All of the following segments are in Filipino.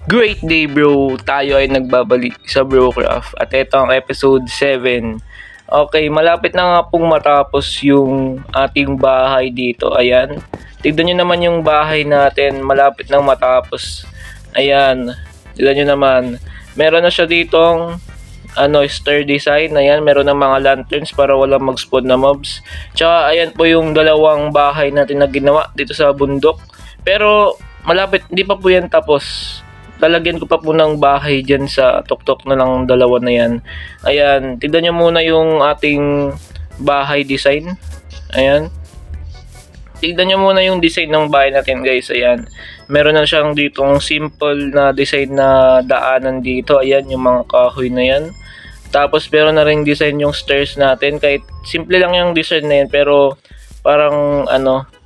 Great day bro, tayo ay nagbabalik sa Brocraft at ito ang episode 7. Okay, malapit na nga pong matapos yung ating bahay dito. Ayan, tignan nyo naman yung bahay natin, malapit nang matapos. Ayan, tignan nyo naman, meron na siya ditong star design. Ayan, meron ng mga lanterns para walang mag-spawn na mobs. Tsaka ayan po yung dalawang bahay natin na ginawa dito sa bundok. Pero malapit, hindi pa po yan tapos. Lalagyan ko pa po ng bahay dyan sa tuktok na lang dalawa na yan. Ayan, tignan nyo muna yung ating bahay design. Ayan. Tignan nyo muna yung design ng bahay natin guys. Ayan. Meron na siyang ditong simple na design na daanan dito. Ayan, yung mga kahoy na yan. Tapos meron na rin design yung stairs natin. Kahit simple lang yung design na yan, pero parang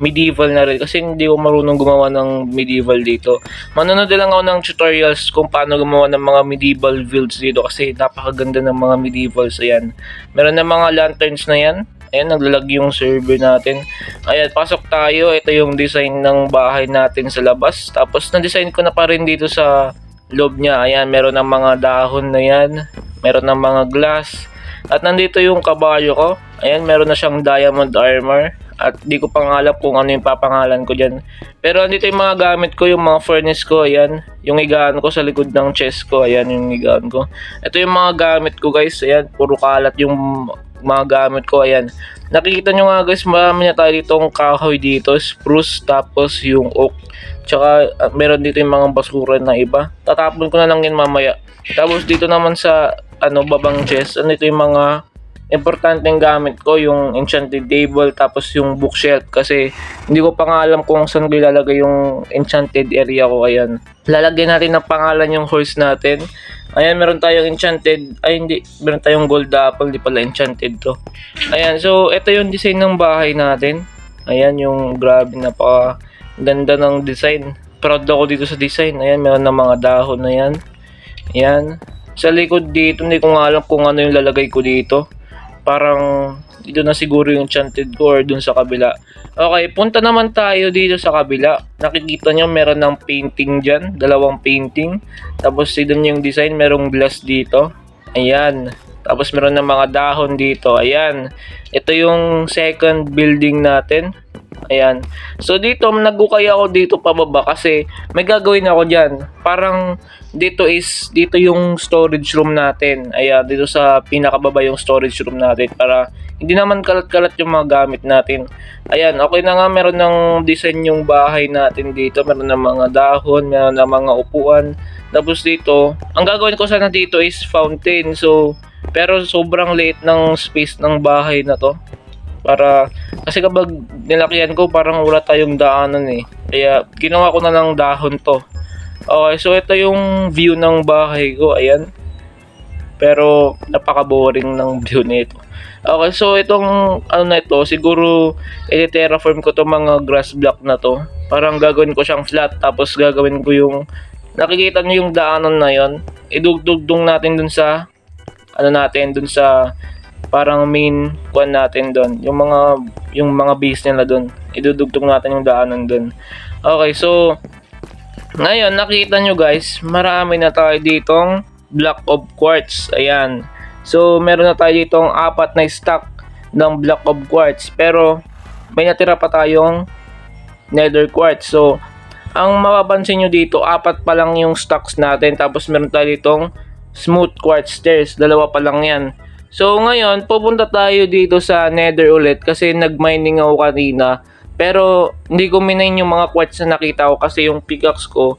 medieval na rin kasi hindi ko marunong gumawa ng medieval dito. Manonood lang ako ng tutorials kung paano gumawa ng mga medieval builds dito kasi napakaganda ng mga medievals. Ayan, meron na mga lanterns na yan. Ayan, naglalag yung server natin. Ayan, pasok tayo. Ito yung design ng bahay natin sa labas. Tapos na-design ko na pa rin dito sa loob niya. Ayan, meron ng mga dahon na yan, meron ng mga glass. At nandito yung kabayo ko. Ayan, meron na siyang diamond armor. At di ko pang alam kung ano yung papangalan ko dyan. Pero andito yung mga gamit ko, yung mga furnace ko. Ayan, yung higaan ko sa likod ng chest ko. Ayan yung higaan ko. Ito yung mga gamit ko guys. Ayan, puro kalat yung mga gamit ko. Ayan, nakikita nyo nga guys, marami na tayo ditong kahoy dito. Spruce, tapos yung oak. Tsaka meron dito yung mga basura na iba. Tatapon ko na lang yun mamaya. Tapos dito naman sa babang chest, andito yung mga importanteng gamit ko, yung enchanted table, tapos yung bookshelf kasi hindi ko pa nga alam kung saan ko ilalagay yung enchanted area ko. Ayan, lalagyan natin ng pangalan yung horse natin. Ayan, meron tayong enchanted, meron tayong gold apple, di pala enchanted to. Ayan, so ito yung design ng bahay natin. Ayan, yung grabe, napaka ganda ng design. Proud ako dito sa design. Ayan, meron na mga dahon na yan. Ayan, sa likod dito hindi ko nga alam kung ano yung lalagay ko dito. Parang dito na siguro yung enchanted ko or dun sa kabila. Okay, punta naman tayo dito sa kabila. Nakikita nyo meron ng painting dyan, dalawang painting. Tapos dito yung design, merong glass dito. Ayan, tapos meron ng mga dahon dito. Ayan, ito yung second building natin. Ayan, so dito nagukay ako dito pababa kasi may gagawin ako dyan. Parang dito yung storage room natin. Ayan, dito sa pinakababa yung storage room natin para hindi naman kalat-kalat yung mga gamit natin. Ayan, okay na nga, meron ng design yung bahay natin dito. Meron ng mga dahon, meron ng mga upuan. Tapos dito, ang gagawin ko sana dito is fountain. So, pero sobrang liit ng space ng bahay na to. Kasi kapag nilakyan ko parang wala tayong daanan eh. Kaya ginawa ko na ng dahon to. Okay, so ito yung view ng bahay ko. Ayan. Pero napaka-boring ng view nito. Okay, so itong na ito, siguro i-terraform ko to mga grass block na to. Parang gagawin ko siyang flat, tapos gagawin ko yung nakikita niyo yung daanan na yon. Idugtugtong natin dun sa dun sa parang main kuan natin doon, yung mga base nila doon, idudugtong natin yung daanan doon. Okay, so ngayon nakita nyo guys, marami na tayo ditong block of quartz. Ayan, so meron na tayo ditong 4 na stack ng block of quartz, pero may natira pa tayong nether quartz. So ang mapapansin nyo dito, 4 pa lang yung stacks natin, tapos meron tayo ditong smooth quartz stairs, 2 pa lang yan. So ngayon, pupunta tayo dito sa nether ulit kasi nag-mining ako kanina. Pero hindi ko minain yung mga quartz na nakita ko kasi yung pickaxe ko,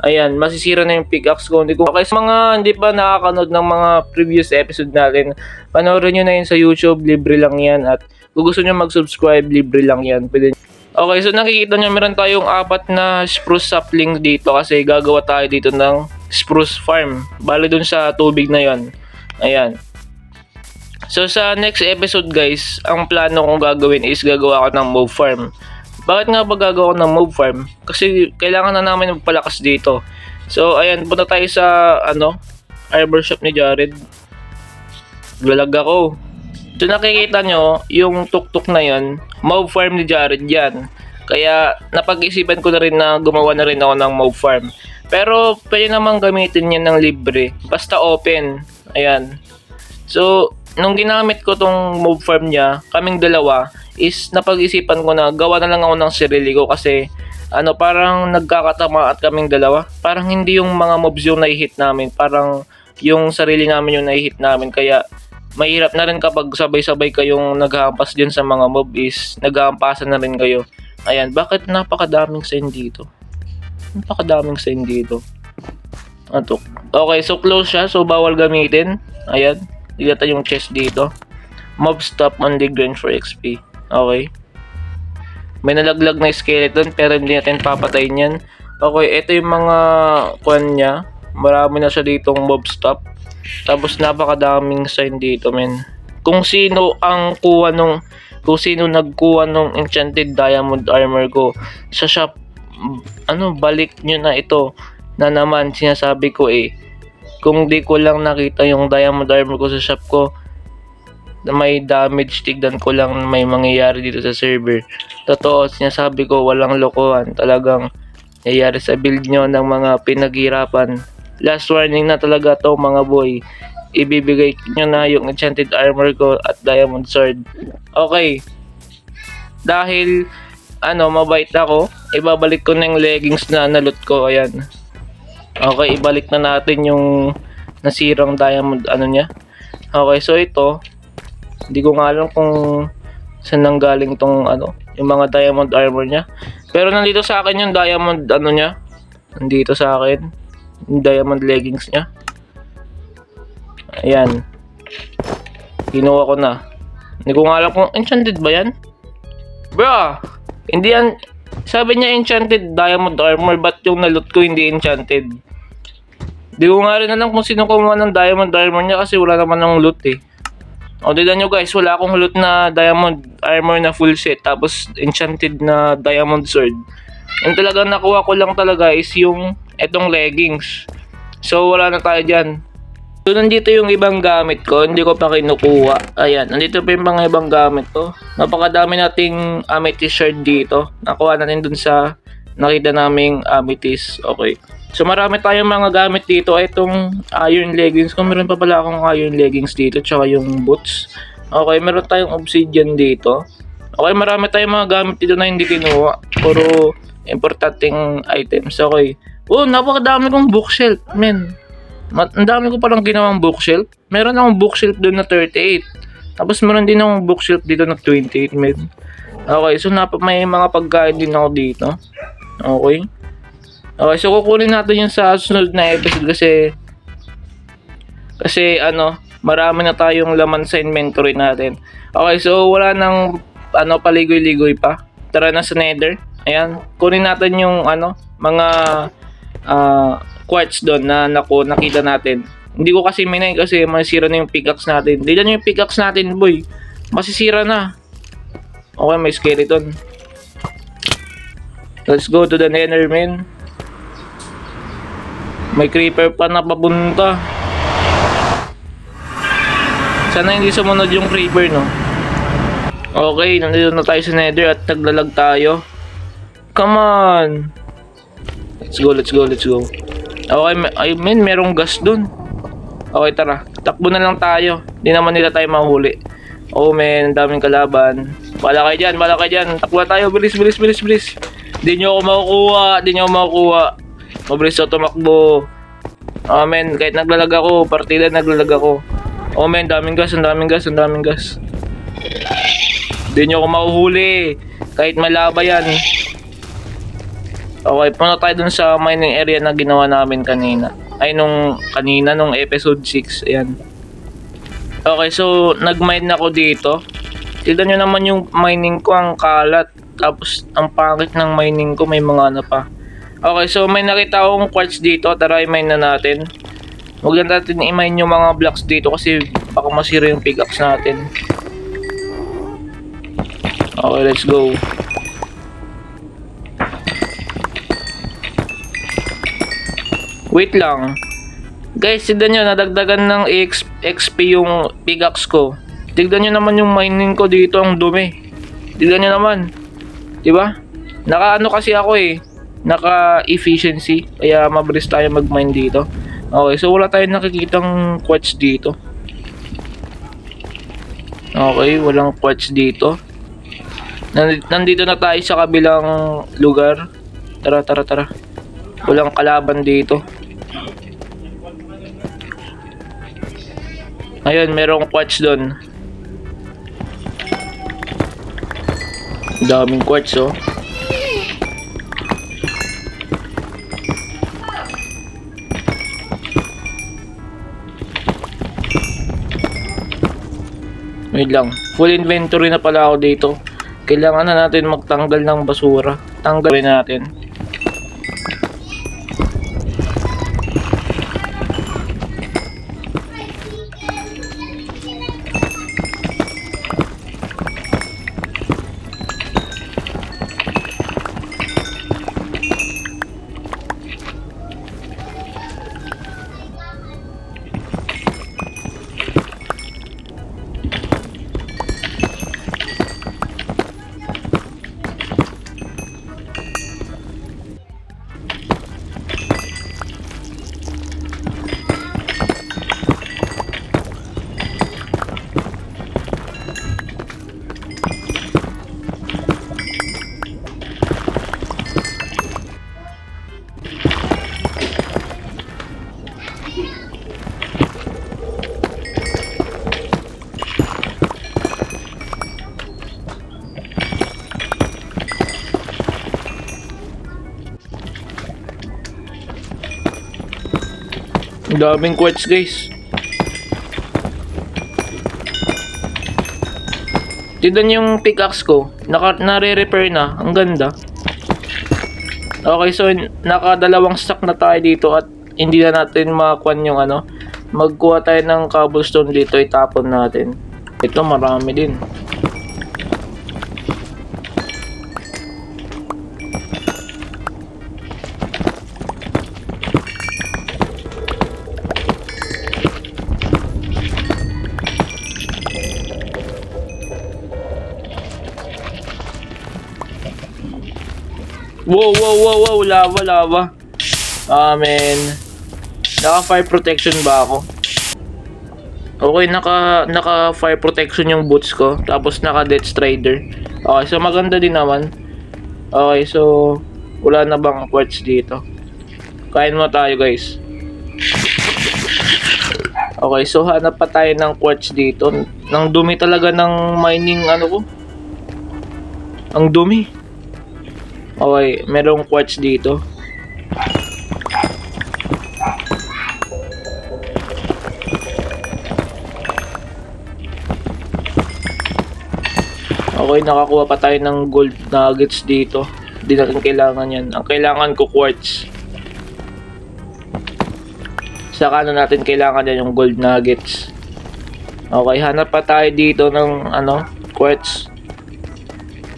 ayan, masisira na yung pickaxe ko. Okay, sa mga hindi pa nakakanood ng mga previous episode natin, panoorin nyo na yun sa YouTube, libre lang yan. At kung gusto nyo mag-subscribe, libre lang yan. Pwede. Okay, so nakikita nyo meron tayong 4 na spruce saplings dito kasi gagawa tayo dito ng spruce farm. Bali dun sa tubig na yon. Ayan. So sa next episode guys, ang plano kong gagawin is gagawa ako ng mob farm. Bakit nga ba gagawa ko ng mob farm? Kasi kailangan na namin magpalakas dito. So ayan, punta tayo sa arbor shop ni Jared. Lalag ako. So nakikita nyo, yung tuktok na yon, mob farm ni Jared yan. Kaya napag-isipan ko na rin na gumawa na rin ako ng mob farm. Pero pwede naman gamitin yan ng libre. Basta open. Ayan. So, nung ginamit ko tong mob farm niya, kaming dalawa, is napag-isipan ko na gawa na lang ako ng sarili ko kasi parang nagkakatama at kaming dalawa. Parang hindi yung mga mobs yung nai-hit namin. Parang yung sarili namin yung nai-hit namin. Kaya mahirap na rin kapag sabay-sabay kayong naghahampas dyan sa mga mob is naghahampasan na rin kayo. Ayan, bakit napakadaming sign dito? Napakadaming sign dito. Okay, so close siya. So bawal gamitin. Ayan. Ilata yung chest dito. Mob stop on the ground for XP. Okay. May nalaglag na skeleton pero hindi natin papatayin yan. Okay, ito yung mga kuwan niya. Marami na siya ditong mob stop. Tapos napakadaming sign dito, men. Kung sino nagkuha nung enchanted diamond armor ko sa shop, balik nyo na ito na naman sinasabi ko kung di ko lang nakita yung diamond armor ko sa shop ko na may damage, tignan ko lang may mangyayari dito sa server. Totoo, sinasabi ko, walang lokohan, talagang nangyayari sa build nyo ng mga pinaghirapan. Last warning na talaga to mga boy, ibibigay nyo na yung enchanted armor ko at diamond sword. Okay, dahil mabait ako, ibabalik ko na yung leggings na nalot ko. Ayan. Okay, ibalik na natin yung nasirang diamond niya. Okay, so ito, hindi ko nga alam kung saan nanggaling tong yung mga diamond armor niya. Pero nandito sa akin yung diamond niya. Nandito sa akin yung diamond leggings niya. Ayan. Kinuha ko na. Hindi ko nga alam kung enchanted ba yan. Bro, hindi yan. Sabi niya enchanted diamond armor, but yung nalot ko hindi enchanted. Di ko nga rin alam kung sino kumuha ng diamond armor niya kasi wala naman ng loot O, tignan nyo guys, wala akong loot na diamond armor na full set, tapos enchanted na diamond sword. Yung talagang nakuha ko lang talaga is yung etong leggings. So, wala na tayo dyan. So, nandito yung ibang gamit ko, hindi ko pa kinukuha. Ayan, nandito pa yung mga ibang gamit ko. Napakadami nating amethyst shard dito. Nakuha natin dun sa nakita naming amethyst. Okay. So, marami tayong mga gamit dito. Itong iron leggings ko. Meron pa pala akong iron leggings dito. Tsaka yung boots. Okay, meron tayong obsidian dito. Okay, marami tayong mga gamit dito na hindi kinuha. Puro importanteng items. Okay. Oh, napakadami kong bookshelf, men. Ang dami ko palang ginawang bookshelf. Meron akong bookshelf doon na 38. Tapos meron din akong bookshelf dito na 28, men. Okay, so may mga pagkain din ako dito. Okay. Okay, so kukunin natin yung sa sunod na episode kasi marami na tayong laman sa inventory natin. Okay, so wala nang paligoy-ligoy pa. Tara na sa Nether. Ayan, kunin natin yung mga quartz doon na nakita natin. Hindi ko kasi minay kasi masisira na yung pickaxe natin. Diyan yung pickaxe natin, boy. Masisira na. Okay, may skeleton. Let's go to the Nether, man. May creeper pa na papunta. Sana hindi sumunod yung creeper, no? Okay, nandito na tayo sa Nether at naglalag tayo. Come on. Let's go, let's go, let's go. Okay, merong gas dun. Okay, tara. Takbo na lang tayo. Hindi naman nila tayo mahuli. Oh, man, daming kalaban. Bala kayo dyan. Takbo tayo. Bilis, bilis, bilis, bilis. Hindi nyo ako makukuha. Mabilis ako tumakbo. Oh, man, kahit naglalag ako, partida naglalag ako. Oh, man, daming gas. Hindi nyo ako mahuhuli. Kahit malaba yan. Okay, punta tayo dun sa mining area na ginawa namin kanina. Nung episode 6. Ayan. Okay, so nag-mine ako dito. Tignan nyo naman yung mining ko, ang kalat. Tapos ang pangit ng mining ko, may mga pa. Okay, so may nakita akong quartz dito. Tara, i-mine na natin. Huwag lang natin i-mine yung mga blocks dito kasi baka masira yung pickaxe natin. Okay, let's go. Wait lang. Guys, tignan nyo, nadagdagan ng XP yung pickaxe ko. Tignan nyo naman yung mining ko dito, ang dumi. Tignan nyo naman. Diba? Nakaano kasi ako naka-efficiency, kaya mabilis tayo mag-mine dito. Okay, so wala tayong nakikitang quartz dito. Okay, walang quartz dito. Nandito na tayo sa kabilang lugar. Tara. Walang kalaban dito. Ayun, merong quartz doon. Daming quartz, oh. Wait lang. Full inventory na pala ako dito. Kailangan na natin magtanggal ng basura. Tanggalin natin. Ang daming quartz, guys. Tignan yung pickaxe ko. Nare-repair na. Ang ganda. Okay, so nakadalawang stack na tayo dito at hindi na natin makakuan yung ano. Magkuha tayo ng cobblestone dito, itapon natin. Ito marami din. Wow, lava. Amen. Naka fire protection ba ako? Okay, naka fire protection yung boots ko. Tapos naka Death Strider. Okay, so maganda din naman. Okay, so wala na bang quartz dito? Kain mo tayo, guys. Okay, so hanap pa tayo ng quartz dito. Nang dumi talaga ng mining ano ko. Ang dumi. Okay, merong quartz dito. Okay, nakakuha pa tayo ng gold nuggets dito. Hindi natin kailangan yan. Ang kailangan ko quartz. Saka na natin kailangan yan yung gold nuggets. Okay, hanap pa tayo dito ng ano, quartz.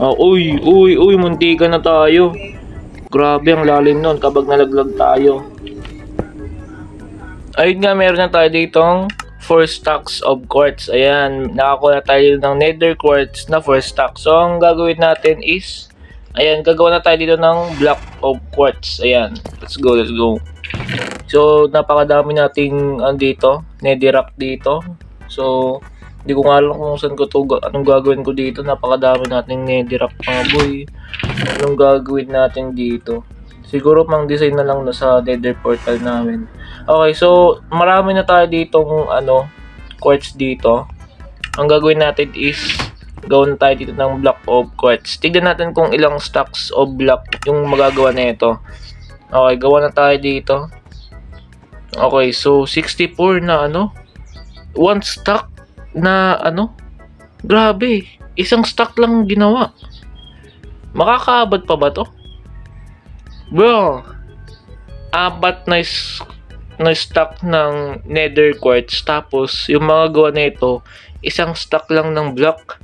Oh, uy, muntikan na tayo. Grabe, ang lalim nun kapag nalaglag tayo. Ayun nga, meron na tayo ditong 4 stacks of quartz. Ayan, nakakuha tayo ng nether quartz na 4 stacks. So, ang gagawin natin is, ayan, gagawa na tayo dito ng block of quartz. Ayan, let's go. So, napakadami nating dito, netherrack dito. So, hindi ko nga alam kung saan ko to, anong gagawin ko dito. Napakadami nating netherrack, mga boy. Anong gagawin natin dito? Siguro pang design na lang na sa nether portal namin. Okay, so marami na tayo ditong quartz dito. Ang gagawin natin is gawin tayo dito ng block of quartz. Tignan natin kung ilang stacks of block yung magagawa na ito. Okay, gawa na tayo dito. Okay, so 64 na 1 stack na grabe, isang stack lang ginawa. Makakaabot pa ba to? Bro, apat na stack ng nether quartz, tapos yung mga gawa na ito, isang stack lang ng block.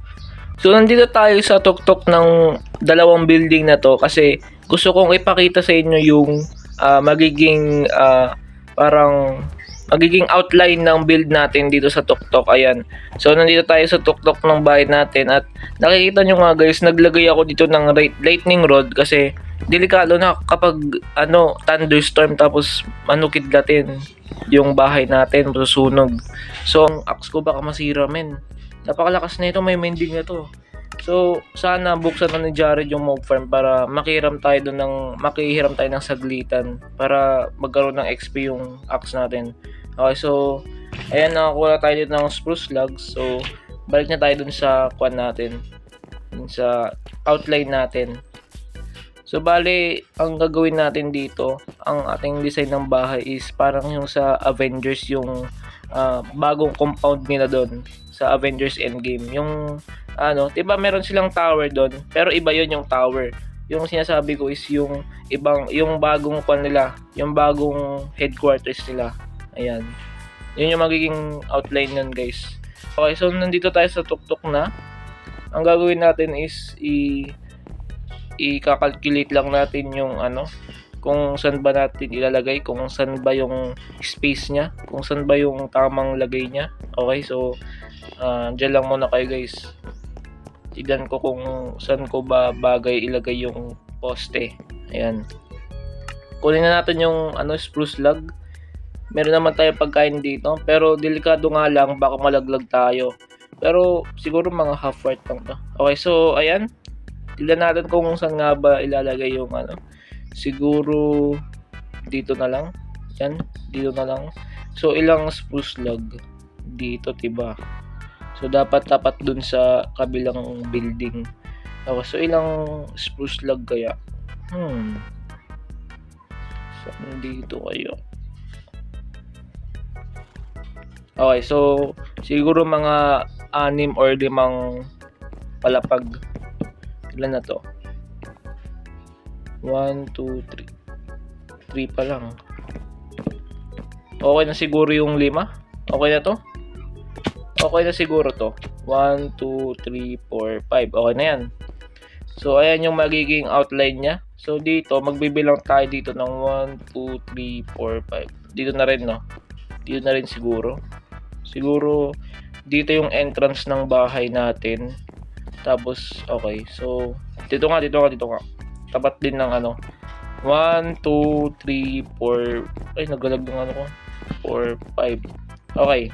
So nandito tayo sa tuktok ng dalawang building na to kasi gusto kong ipakita sa inyo yung magiging outline ng build natin dito sa tuktok. Ayan. So, nandito tayo sa tuktok ng bahay natin at nakikita nyo nga guys, naglagay ako dito ng lightning rod kasi delikado na kapag thunderstorm tapos kidlatin yung bahay natin, masusunog. So ang axe ko baka masira men. Napakalakas na ito, may mending na to. So sana buksan na ni Jared yung mob farm para makihiram tayo ng saglitan para magkaroon ng XP yung axe natin. Okay, so ayan, nakakuha tayo dito ng spruce logs. So balik na tayo dun sa natin, dun sa outline natin. So bale, ang gagawin natin dito, ang ating design ng bahay is parang yung sa Avengers, yung bagong compound nila doon sa Avengers Endgame. Yung diba meron silang tower doon, pero iba yon yung tower. Yung sinasabi ko is yung bagong nila, yung bagong headquarters nila. Ayan. Yun yung magiging outline nun, guys. Okay, so nandito tayo sa tuktok na. Ang gagawin natin is i-calculate lang natin yung kung saan ba natin ilalagay, kung saan ba yung space niya, kung saan ba yung tamang lagay niya. Okay, so dyan lang muna kayo, guys. Tignan ko kung saan ko ba bagay ilagay yung poste. Ayan. Kunin na natin yung spruce log. Meron naman tayo pagkain dito, pero delikado nga lang, baka malaglag tayo. Pero siguro mga half heart lang to. Okay, so ayan. Tignan natin kung saan nga ba ilalagay yung siguro dito na lang. Yan, dito na lang. So ilang spruce log dito, diba? So dapat tapat dun sa kabilang building. Okay, so ilang spruce log kaya? Saan dito kayo? Okay, so siguro mga 6 or 5 palapag. Ilan na to? 1, 2, 3. 3 pa lang. Okay na siguro yung 5? Okay na to? Okay na siguro to. 1, 2, 3, 4, 5. Okay na yan. So ayan yung magiging outline nya. So dito, magbibilang tayo dito ng 1, 2, 3, 4, 5. Dito na rin, no? Dito na rin siguro. Siguro dito yung entrance ng bahay natin. Tapos okay, so dito nga. Tapat din ng 1, 2, 3, 4. Ay, nagalag ng ko. 4, 5. Okay.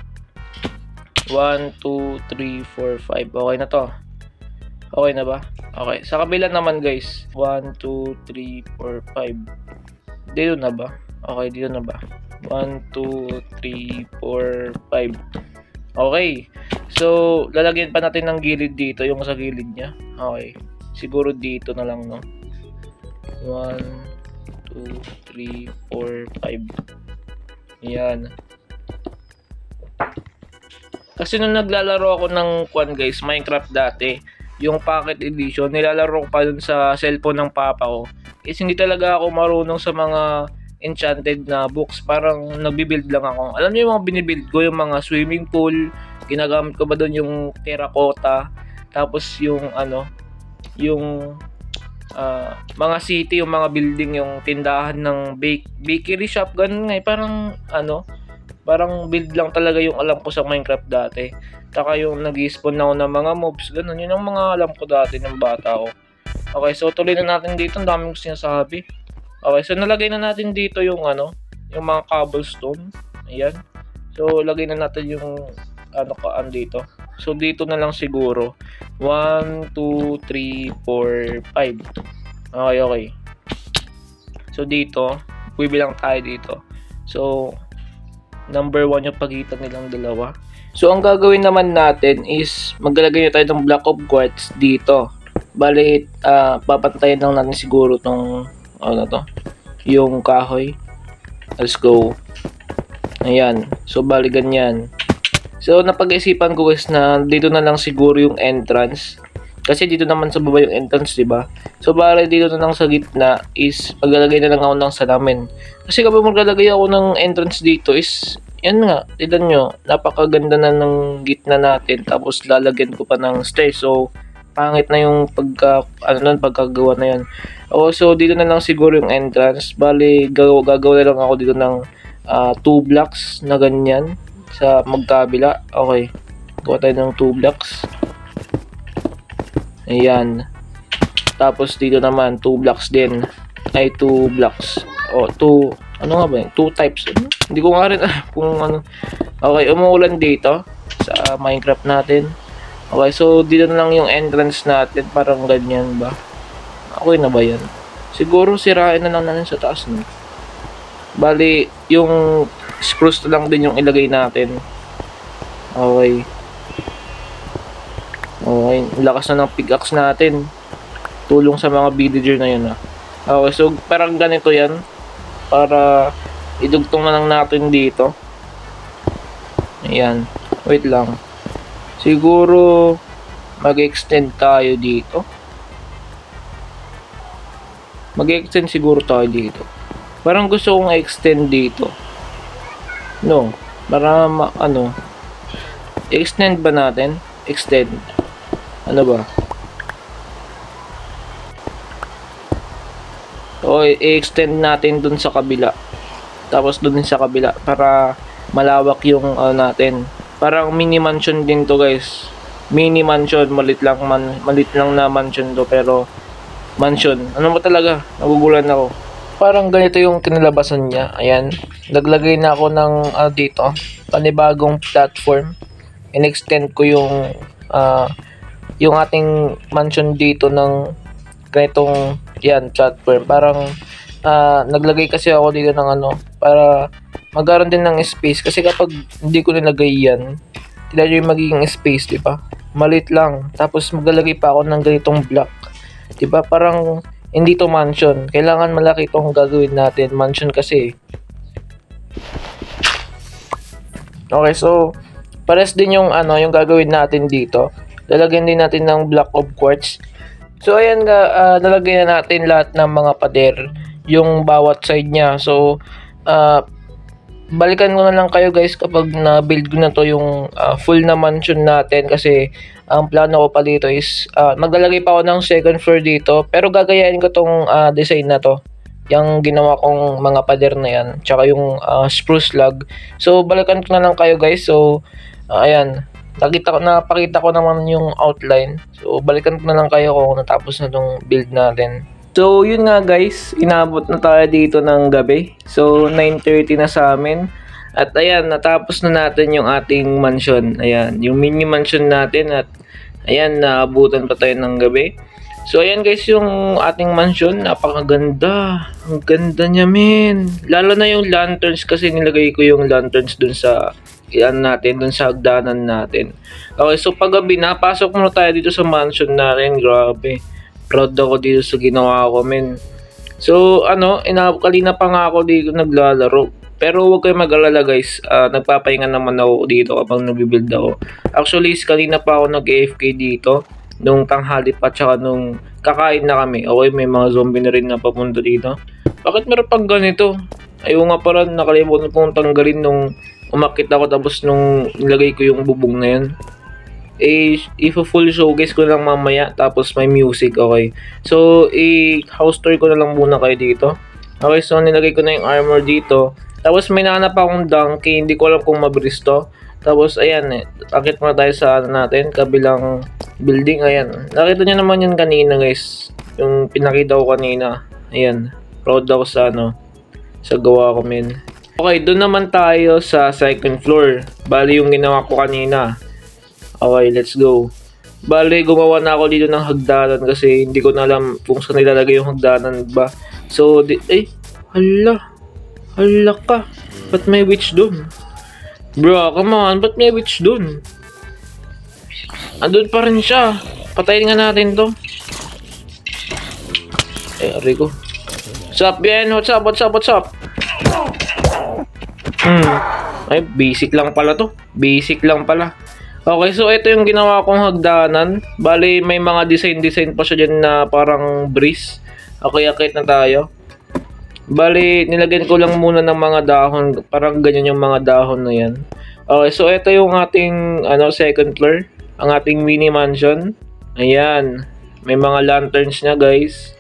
1, 2, 3, 4, 5. Okay na to. Okay na ba? Okay. Sa kabila naman, guys. 1, 2, 3, 4, 5. Dito na ba? Okay, dito na ba? 1, 2, 3, 4, 5. Okay. So, lalagyan pa natin ng gilid dito, yung sa gilid niya. Okay. Siguro dito na lang, no? 1, 2, 3, 4, 5. Yan. Kasi nung naglalaro ako ng guys, Minecraft dati, yung Pocket Edition, nilalaro ko pa dun sa cellphone ng papa ko. Is hindi talaga ako marunong sa mga enchanted na books. Parang nagbibuild lang ako. Alam niyo yung mga binibuild ko, yung mga swimming pool, ginagamit ko ba doon yung terracotta, tapos yung yung mga city, yung mga building, yung tindahan ng bakery shop, ganun nga. Parang parang build lang talaga yung alam ko sa Minecraft dati. Taka yung nag-spawn ako ng mga mobs, ganun. Yun ang mga alam ko dati ng bata ko. Okay, so tuloy na natin dito. Ang daming gusto sinasabi. Okay, so nalagay na natin dito yung yung mga cobblestone. Ayan. So lagay na natin yung dito. So dito na lang siguro 1, 2, 3, 4, 5. Okay. So dito, bibilang tayo dito. So number 1 yung pagitan nilang dalawa. So ang gagawin naman natin is maglalagay tayo ng block of quartz dito. Bali, papantayin lang natin siguro tong yung kahoy. Let's go. Ayan. So bali ganyan. So napag-isipan ko guys na dito na lang siguro yung entrance. Kasi dito naman sa baba yung entrance, di ba? So bali dito na lang sa gitna is maglalagay na lang ako ng salamin. Kasi kapag maglalagay ako ng entrance dito is yan nga, tignan nyo, napakaganda na ng gitna natin. Tapos lalagyan ko pa ng stairs. So pangit na yung pagkagawa na yan. So dito na lang siguro yung entrance. Bali gagawa na lang ako dito ng 2 blocks na ganyan sa magkabila. Okay, gawa tayo ng 2 blocks. Ayan. Tapos dito naman 2 blocks din. Ay 2 blocks. O 2 ano nga ba yun? 2 types. Hindi ko nga rin kung ano. Okay, umuulan dito sa Minecraft natin. Okay, so dito na lang yung entrance natin. Parang ganyan ba? Okay na ba yan? Siguro sirain na lang natin sa taas, no? Bali, yung spruce na lang din yung ilagay natin. Okay. Okay, lakas na ng pickaxe natin. Tulong sa mga villager na yun, ha. Okay, so parang ganito yan. Para idugtong na lang natin dito. Ayan. Wait lang. Siguro mag-extend tayo dito. Mag-extend siguro tayo dito. Parang gusto kong extend dito. No. Para ano. Extend ba natin? Extend. Ano ba? O i-extend natin dun sa kabila. Tapos dun sa kabila. Para malawak yung natin. Parang mini mansion din to, guys. Mini mansion. Malit lang na mansion to. Pero mansion. Ano ba talaga? Nagugulan ako. Parang ganito yung kinalabasan niya. Ayan. Naglagay na ako ng dito. Panibagong platform. In-extend ko yung ating mansion dito ng ganitong yan, platform. Parang naglagay kasi ako dito ng ano. Para magkaroon din ng space. Kasi kapag hindi ko nilagay yan, tignan nyo yung magiging space, diba? Malit lang. Tapos maglalagay pa ako ng ganitong block. Diba? Parang hindi to mansion. Kailangan malaki itong gagawin natin. Mansion kasi. Okay, so pares din yung yung gagawin natin dito. Lalagyan din natin ng block of quartz. So ayan nga, lalagyan na natin lahat ng mga pader, yung bawat side niya. So balikan ko na lang kayo, guys, kapag na-build ko na to yung full na mansion natin. Kasi ang plano ko pa dito is maglalagay pa ako ng second floor dito. Pero gagayahin ko tong design na to, yung ginawa kong mga pader na yan, tsaka yung spruce log. So balikan ko na lang kayo, guys. So ayan, napakita ko naman yung outline. So balikan ko na lang kayo kung natapos na tong build natin. So yun nga, guys, inabot na tayo dito ng gabi. So 9:30 na sa amin. At ayan, natapos na natin yung ating mansion. Ayan, yung mini mansion natin. At ayan, naabutan pa tayo ng gabi. So ayan, guys, yung ating mansion. Napakaganda. Ang ganda niya, men. Lalo na yung lanterns, kasi nilagay ko yung lanterns dun sa dun sa hagdanan natin. Okay, so paggabi, napasok muna tayo dito sa mansion natin. Grabe. Proud ako dito sa ginawa ko, men. So kanina pa nga ako dito naglalaro. Pero huwag kayo mag-alala, guys. Nagpapahinga naman ako dito kapag nagbibuild ako. Actually, kanina pa ako nag-AFK dito. Nung tanghali pa, tsaka nung kakain na kami. Okay, may mga zombie na rin na papunta dito. Bakit meron pang ganito? Ayaw nga pala, nakalimutan kong tanggalin nung umakit ako, tapos nung nilagay ko yung bubong na yun. Full showcase ko lang mamaya, tapos may music. Okay, so house tour ko na lang muna kayo dito. Okay, so nilagay ko na yung armor dito. Tapos may nahanap akong donkey, hindi ko alam kung mabilis to. Tapos ayan, akit muna tayo sa natin, kabilang building. Ayan, nakita nyo naman yun kanina, guys, yung pinakita ko kanina. Ayan, proud ako sa sa gawa ko, men. Okay, doon naman tayo sa second floor. Bali yung ginawa ko kanina. Okay, let's go. Bale, gumawa na ako dito ng hagdanan kasi hindi ko na alam kung saan nilalagay yung hagdanan ba. So, hala ka. Ba't may witch dun? Bro, come on, ba't may witch dun? Andun pa rin siya. Patayin nga natin to. Aray ko. What's up, Ben? What's up? Ay, basic lang pala to. Okay, so ito yung ginawa kong hagdanan. Bali, may mga design pa siya dyan na parang breeze. Okay, akit na tayo. Bali, nilagyan ko lang muna ng mga dahon. Parang ganyan yung mga dahon na yan. Okay, so ito yung ating second floor. Ang ating mini mansion. Ayan. May mga lanterns na, guys.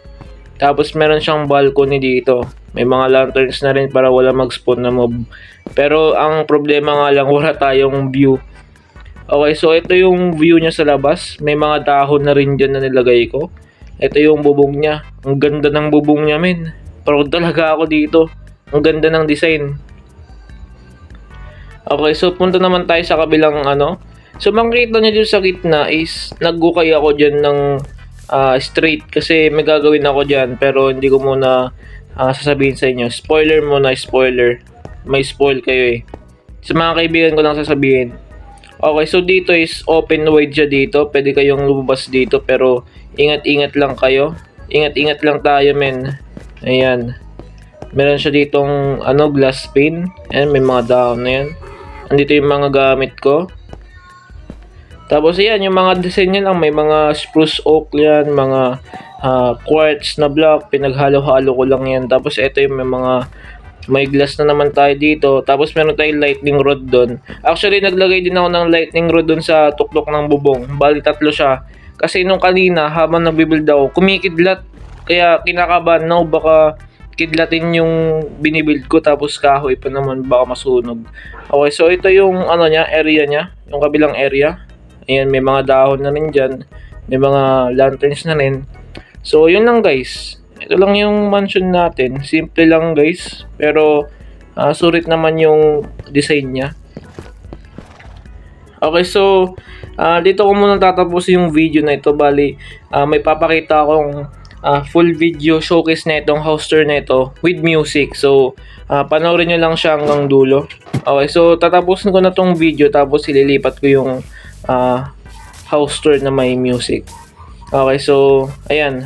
Tapos meron siyang balcony dito. May mga lanterns na rin para wala mag-spawn na mob. Pero ang problema nga lang, wala tayong view. Okay, so ito yung view niya sa labas. May mga dahon na rin dyan na nilagay ko. Ito yung bubong niya. Ang ganda ng bubong niya, men. Proud talaga ako dito. Ang ganda ng design. Okay, so punta naman tayo sa kabilang ano. So makikita niyo dito sa gitna is naggukay ako dyan ng straight kasi may gagawin ako dyan pero hindi ko muna sasabihin sa inyo. Spoiler muna, spoiler. May spoil kayo eh. Sa mga kaibigan ko lang sasabihin. Okay, so dito is open wide siya dito. Pwede kayong lumabas dito pero ingat-ingat lang kayo. Ingat-ingat lang tayo, men. Ayan. Meron siya ditong ano, glass pane. Ayan, may mga dahon na yan. Andito yung mga gamit ko. Tapos ayan, yung mga design niya lang. May mga spruce oak yan, mga quartz na block. Pinaghalo-halo ko lang yan. Tapos ito yung may glass na naman tayo dito. Tapos meron tayong lightning rod doon. Actually, naglagay din ako ng lightning rod doon sa tuklok ng bubong. Bali, 3 siya. Kasi nung kanina, habang nagbibuild ako, kumikidlat. Kaya kinakabahan na baka kidlatin yung binibuild ko. Tapos kahoy pa naman, baka masunog. Okay, so ito yung ano niya, area niya. Yung kabilang area. Ayan, may mga dahon na rin dyan. May mga lanterns na rin. So, yun lang guys. Ito lang yung mansion natin. Simple lang guys. Pero sulit naman yung design niya. Okay, so dito ko muna tatapusin yung video na ito. Bali, may papakita akong full video showcase na itong house tour na ito with music. So, panoorin nyo lang siya hanggang dulo. Okay, so tatapusin ko na tong video tapos ililipat ko yung house tour na may music. Okay, so ayan.